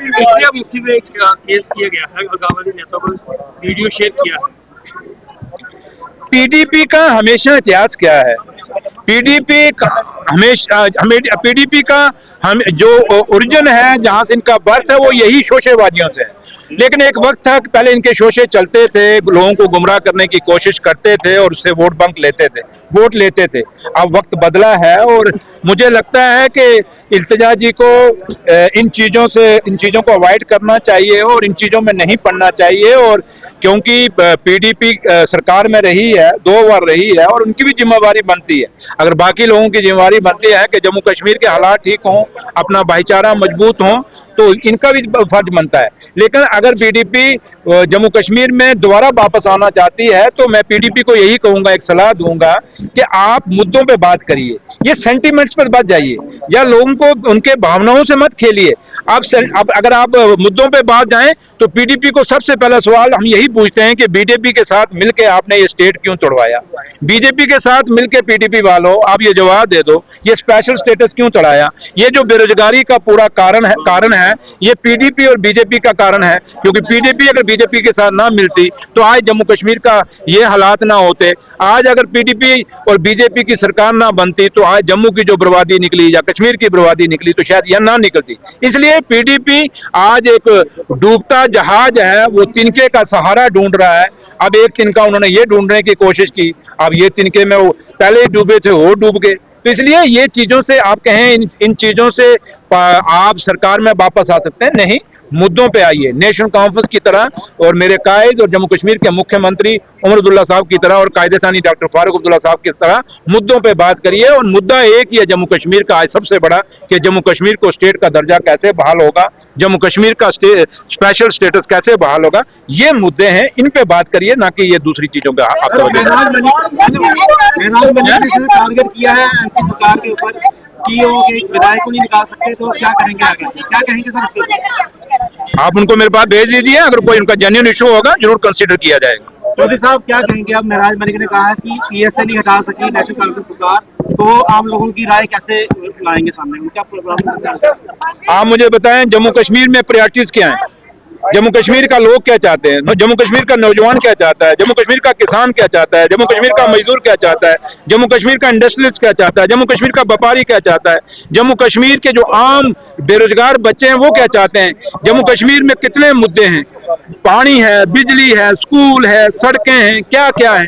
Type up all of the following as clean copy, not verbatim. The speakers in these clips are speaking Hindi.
इंडिया मुफ्ती में एक केस किया गया है, अलगाववादी नेता को वीडियो शेयर किया है। पीडीपी का हमेशा इतिहास क्या है? पीडीपी हमेशा पीडीपी का हम जो ओरिजिन है, जहां से इनका बर्थ है, वो यही शोषेबाजियों से है। लेकिन एक वक्त था कि पहले इनके शोषे चलते थे, लोगों को गुमराह करने की कोशिश करते थे और उससे वोट बैंक वोट लेते थे। अब वक्त बदला है और मुझे लगता है कि इल्तिजा जी को इन चीजों को अवॉइड करना चाहिए और इन चीजों में नहीं पड़ना चाहिए। और क्योंकि पीडीपी सरकार में रही है, 2 बार रही है और उनकी भी जिम्मेवारी बनती है। अगर बाकी लोगों की जिम्मेवारी बनती है कि जम्मू कश्मीर के हालात ठीक हों, अपना भाईचारा मजबूत हों, तो इनका भी फर्ज बनता है। लेकिन अगर पीडीपी जम्मू कश्मीर में दोबारा वापस आना चाहती है तो मैं पीडीपी को यही कहूंगा, एक सलाह दूंगा कि आप मुद्दों पे बात करिए, ये सेंटीमेंट्स पर बात जाइए या लोगों को उनके भावनाओं से मत खेलिए। अब अगर आप मुद्दों पे बात जाएं तो पीडीपी को सबसे पहला सवाल हम यही पूछते हैं कि बीजेपी के साथ मिलकर आपने ये स्टेट क्यों तोड़वाया? बीजेपी के साथ मिलकर पीडीपी वालों आप ये जवाब दे दो, ये स्पेशल स्टेटस क्यों तोड़ाया? ये जो बेरोजगारी का पूरा कारण है ये पीडीपी और बीजेपी का कारण है, क्योंकि पीडीपी अगर बीजेपी के साथ ना मिलती तो आज जम्मू कश्मीर का ये हालात ना होते। आज अगर पीडीपी और बीजेपी की सरकार ना बनती तो आज जम्मू की जो बर्बादी निकली या कश्मीर की बर्बादी निकली तो शायद यह ना निकलती। इसलिए पीडीपी आज एक डूबता जहाज है, वो तिनके का सहारा ढूंढ रहा है। अब एक तिनका उन्होंने ये ढूंढने की कोशिश की, अब ये तिनके में वो पहले ही डूबे थे, वो डूब गए। तो इसलिए ये चीजों से आप कहें इन चीजों से आप सरकार में वापस आ सकते हैं, नहीं, मुद्दों पे आइए। नेशनल कॉन्फ्रेंस की तरह और मेरे कायद और जम्मू कश्मीर के मुख्यमंत्री उमर अब्दुल्ला साहब की तरह और कायदे सानी डॉक्टर फारूक अब्दुल्ला साहब की तरह मुद्दों पे बात करिए। और मुद्दा एक ही है जम्मू कश्मीर का आज सबसे बड़ा, कि जम्मू कश्मीर को स्टेट का दर्जा कैसे बहाल होगा, जम्मू कश्मीर का स्पेशल स्टेटस कैसे बहाल होगा, ये मुद्दे हैं, इन पे बात करिए, ना कि ये दूसरी चीजों पे टारगेट किया है एमपी सरकार के ऊपर कि वो विधायक को नहीं निकाल सकते, तो क्या करेंगे आगे, क्या कहेंगे सर? आप उनको मेरे पास भेज दीजिए, अगर कोई उनका जेन्युइन इशू होगा जरूर कंसीडर किया जाएगा। चौधरी साहब क्या कहेंगे? अब महराज मलिक ने कहा है कि पीएसए नहीं हटा सकी नेशनल कांग्रेस सरकार, तो आम लोगों की राय कैसे लाएंगे सामने, क्या प्रोग्राम? आप मुझे बताएं जम्मू कश्मीर में प्रायोरिटीज क्या हैं? जम्मू कश्मीर का लोग क्या चाहते हैं? जम्मू कश्मीर का नौजवान क्या चाहता है? जम्मू कश्मीर का किसान क्या चाहता है? जम्मू कश्मीर का मजदूर क्या चाहता है? जम्मू कश्मीर का इंडस्ट्रियलिस्ट क्या चाहता है? जम्मू कश्मीर का व्यापारी क्या चाहता है? जम्मू कश्मीर के जो आम बेरोजगार बच्चे हैं वो क्या चाहते हैं? जम्मू कश्मीर में कितने मुद्दे हैं? पानी है, बिजली है, स्कूल है, सड़कें हैं, क्या क्या है?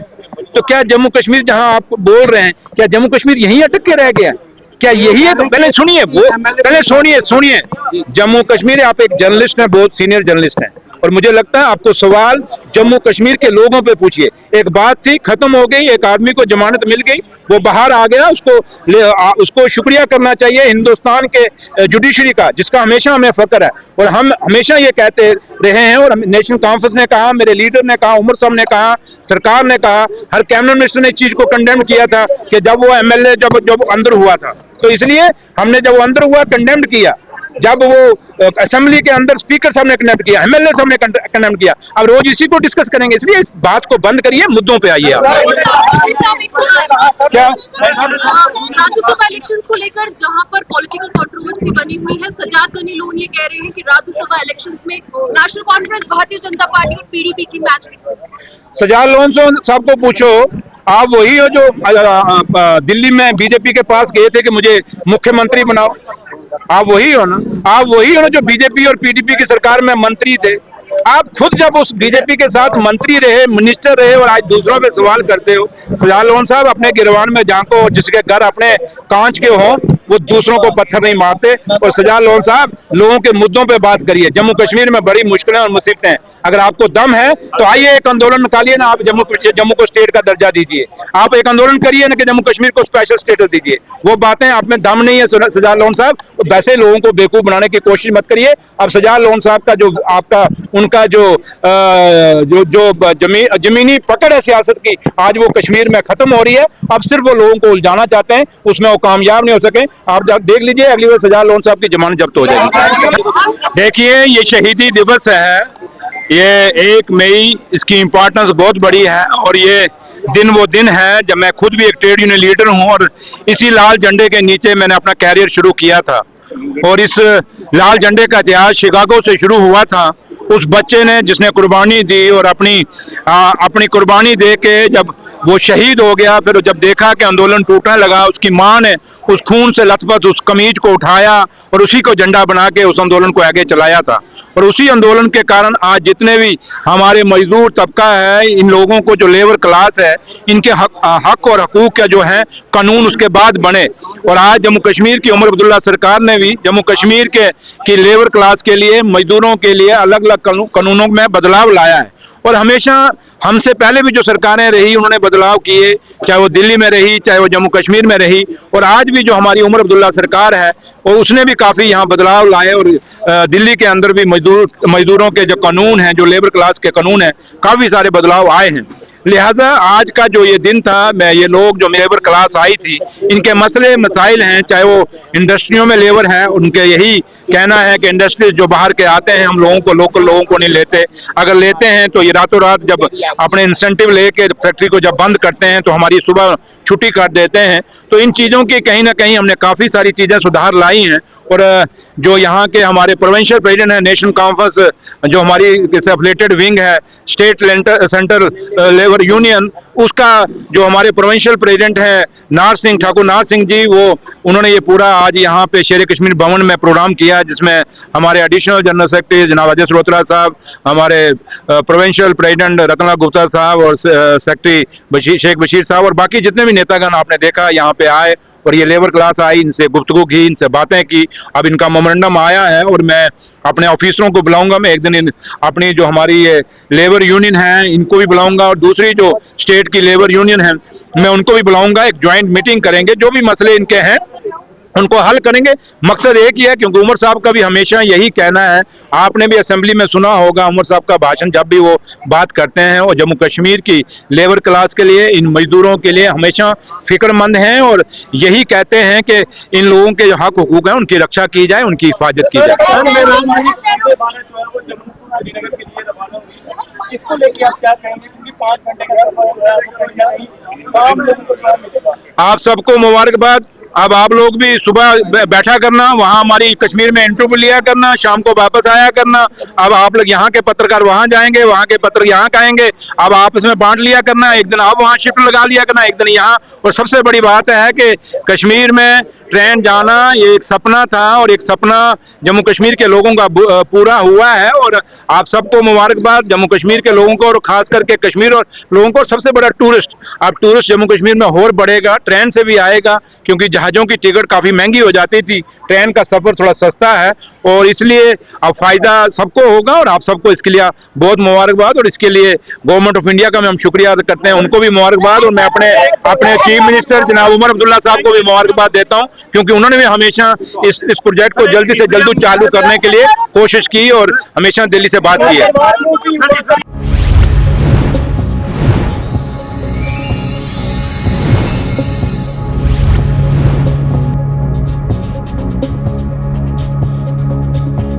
तो क्या जम्मू कश्मीर जहां आप बोल रहे हैं, क्या जम्मू कश्मीर यहीं अटक के रह गया? क्या यही है? पहले सुनिए, वो पहले सुनिए। जम्मू कश्मीर, आप एक जर्नलिस्ट हैं, बहुत सीनियर जर्नलिस्ट हैं, और मुझे लगता है आपको सवाल जम्मू कश्मीर के लोगों पे पूछिए। एक बात थी, खत्म हो गई, एक आदमी को जमानत मिल गई, वो बाहर आ गया, उसको शुक्रिया करना चाहिए हिंदुस्तान के जुडिशरी का, जिसका हमेशा हमें फख्र है। और हम हमेशा ये कहते रहे हैं, और नेशनल कॉन्फ्रेंस ने कहा, मेरे लीडर ने कहा, उमर साहब ने कहा, सरकार ने कहा, हर कैबिनेट मिनिस्टर ने इस चीज को कंडेम किया था कि जब वो एमएलए जब अंदर हुआ था, तो इसलिए हमने जब वो अंदर हुआ कंडेम किया। जब वो असेंबली के अंदर स्पीकर साहब ने कंडेम किया, एमएलए साहब ने कंडेम किया। अब रोज इसी को डिस्कस करेंगे, इसलिए इस बात को बंद करिए, मुद्दों पे आइए। क्या राज्यसभा इलेक्शंस को लेकर जहां पर पॉलिटिकल कंट्रोवर्सी बनी हुई है, सजाद गनी लोन ये कह रहे हैं कि राज्यसभा इलेक्शंस में national conference, Bharatiya Janata party और पीडीपी की मैच फिक्स। सजाद लोन साहब को पूछो, आप वही हो जो दिल्ली में बीजेपी के पास गए थे कि मुझे मुख्यमंत्री बनाओ? आप वही हो ना? आप वही हो ना जो बीजेपी और पीडीपी की सरकार में मंत्री थे? आप खुद जब उस बीजेपी के साथ मंत्री रहे, मिनिस्टर रहे, और आज दूसरों पे सवाल करते हो। सजाद लोन साहब, अपने गिरवान में झांको, जिसके घर अपने कांच के हों वो दूसरों को पत्थर नहीं मारते। और सजाद लोन साहब, लोगों के मुद्दों पे बात करिए। जम्मू कश्मीर में बड़ी मुश्किलें और मुसीबतें हैं, अगर आपको दम है तो आइए एक आंदोलन निकालिए ना, आप जम्मू को स्टेट का दर्जा दीजिए। आप एक आंदोलन करिए ना कि जम्मू कश्मीर को स्पेशल स्टेटस दीजिए। वो बातें आप में दम नहीं है सजाद लोन साहब, वैसे लोगों को बेवकूफ बनाने की कोशिश मत करिए। अब सजाद लोन साहब का जो आपका उनका जो जमीनी पकड़ है सियासत की, आज वो कश्मीर में खत्म हो रही है। अब सिर्फ वो लोगों को उलझाना चाहते हैं, उसमें वो कामयाब नहीं हो सके। आप देख लीजिए, अगली बार सजाद लोन साहब की जमानत जब्त हो जाएगी। देखिए, ये शहीदी दिवस है, ये 1 मई, इसकी इम्पोर्टेंस बहुत बड़ी है। और ये दिन वो दिन है जब मैं खुद भी एक ट्रेड यूनियन लीडर हूं और इसी लाल झंडे के नीचे मैंने अपना कैरियर शुरू किया था। और इस लाल झंडे का इतिहास शिकागो से शुरू हुआ था। उस बच्चे ने जिसने कुर्बानी दी और अपनी कुर्बानी दे के जब वो शहीद हो गया, फिर जब देखा कि आंदोलन टूटने लगा, उसकी माँ ने उस खून से लथपथ उस कमीज को उठाया और उसी को झंडा बना के उस आंदोलन को आगे चलाया था। और उसी आंदोलन के कारण आज जितने भी हमारे मजदूर तबका है, इन लोगों को जो लेबर क्लास है, इनके हक और हकूक के जो है कानून उसके बाद बने। और आज जम्मू कश्मीर की उमर अब्दुल्ला सरकार ने भी जम्मू कश्मीर की लेबर क्लास के लिए, मजदूरों के लिए अलग अलग कानूनों में बदलाव लाया है। और हमेशा हमसे पहले भी जो सरकारें रही उन्होंने बदलाव किए, चाहे वो दिल्ली में रही, चाहे वो जम्मू कश्मीर में रही, और आज भी जो हमारी उमर अब्दुल्ला सरकार है और उसने भी काफ़ी यहाँ बदलाव लाए। और दिल्ली के अंदर भी मजदूरों के जो कानून हैं, जो लेबर क्लास के कानून हैं, काफ़ी सारे बदलाव आए हैं। लिहाजा आज का जो ये दिन था, मैं ये लोग जो लेबर क्लास आई थी, इनके मसले मसाइल हैं, चाहे वो इंडस्ट्रियों में लेबर हैं, उनके यही कहना है कि इंडस्ट्रीज जो बाहर के आते हैं हम लोगों को, लोकल लोगों को नहीं लेते। अगर लेते हैं तो ये रातों रात जब अपने इंसेंटिव लेके फैक्ट्री को जब बंद करते हैं तो हमारी सुबह छुट्टी कर देते हैं। तो इन चीज़ों की कहीं ना कहीं हमने काफ़ी सारी चीज़ें सुधार लाई हैं। और जो यहाँ के हमारे प्रोविंशियल प्रेसिडेंट है, नेशनल कॉन्फ्रेंस जो हमारी एफिलिएटेड विंग है, स्टेट सेंट्रल लेबर यूनियन, उसका जो हमारे प्रोविंशियल प्रेसिडेंट है ठाकुर नार सिंह जी, उन्होंने ये पूरा आज यहाँ पे शेर कश्मीर भवन में प्रोग्राम किया, जिसमें हमारे एडिशनल जनरल सेक्रेटरी जनाब अजय सरोत्रा साहब, हमारे प्रोविंशियल प्रेसिडेंट रतनलाल गुप्ता साहब और सेक्रेटरी शेख बशीर साहब और बाकी जितने भी नेतागण आपने देखा यहाँ पे आए और ये लेबर क्लास आई, इनसे गुफ्तगू की, इनसे बातें की। अब इनका मोमेंटम आया है और मैं अपने ऑफिसरों को बुलाऊंगा। मैं एक दिन अपनी जो हमारी ये लेबर यूनियन है इनको भी बुलाऊंगा और दूसरी जो स्टेट की लेबर यूनियन है मैं उनको भी बुलाऊंगा। एक ज्वाइंट मीटिंग करेंगे, जो भी मसले इनके हैं उनको हल करेंगे। मकसद एक ही है, क्योंकि उमर साहब का भी हमेशा यही कहना है, आपने भी असेंबली में सुना होगा उमर साहब का भाषण, जब भी वो बात करते हैं और जम्मू कश्मीर की लेबर क्लास के लिए, इन मजदूरों के लिए हमेशा फिक्रमंद हैं और यही कहते हैं कि इन लोगों के जो हक हुकूक हैं उनकी रक्षा की जाए, उनकी हिफाजत की जाए। इसको लेके आप क्या कहेंगे, क्योंकि 5 घंटे आप सबको मुबारकबाद। अब आप लोग भी सुबह बैठा करना, वहाँ हमारी कश्मीर में इंटरव्यू लिया करना, शाम को वापस आया करना। अब आप लोग यहाँ के पत्रकार वहाँ जाएंगे, वहाँ के पत्रकार यहाँ आएंगे, अब आपस में बांट लिया करना, एक दिन आप वहाँ शिफ्ट लगा लिया करना, एक दिन यहाँ। और सबसे बड़ी बात है कि कश्मीर में ट्रेन जाना ये एक सपना था और एक सपना जम्मू कश्मीर के लोगों का पूरा हुआ है। और आप सबको मुबारकबाद, जम्मू कश्मीर के लोगों को और खास करके कश्मीर और लोगों को। सबसे बड़ा टूरिस्ट, अब टूरिस्ट जम्मू कश्मीर में और बढ़ेगा, ट्रेन से भी आएगा, क्योंकि जहाज़ों की टिकट काफ़ी महंगी हो जाती थी, ट्रेन का सफ़र थोड़ा सस्ता है और इसलिए अब फ़ायदा सबको होगा। और आप सबको इसके लिए बहुत मुबारकबाद और इसके लिए गवर्नमेंट ऑफ इंडिया का हम शुक्रिया अदा करते हैं, उनको भी मुबारकबाद। और मैं अपने चीफ मिनिस्टर जनाब उमर अब्दुल्ला साहब को भी मुबारकबाद देता हूँ, क्योंकि उन्होंने भी हमेशा इस प्रोजेक्ट को जल्दी से जल्दी चालू करने के लिए कोशिश की और हमेशा दिल्ली से बात की है।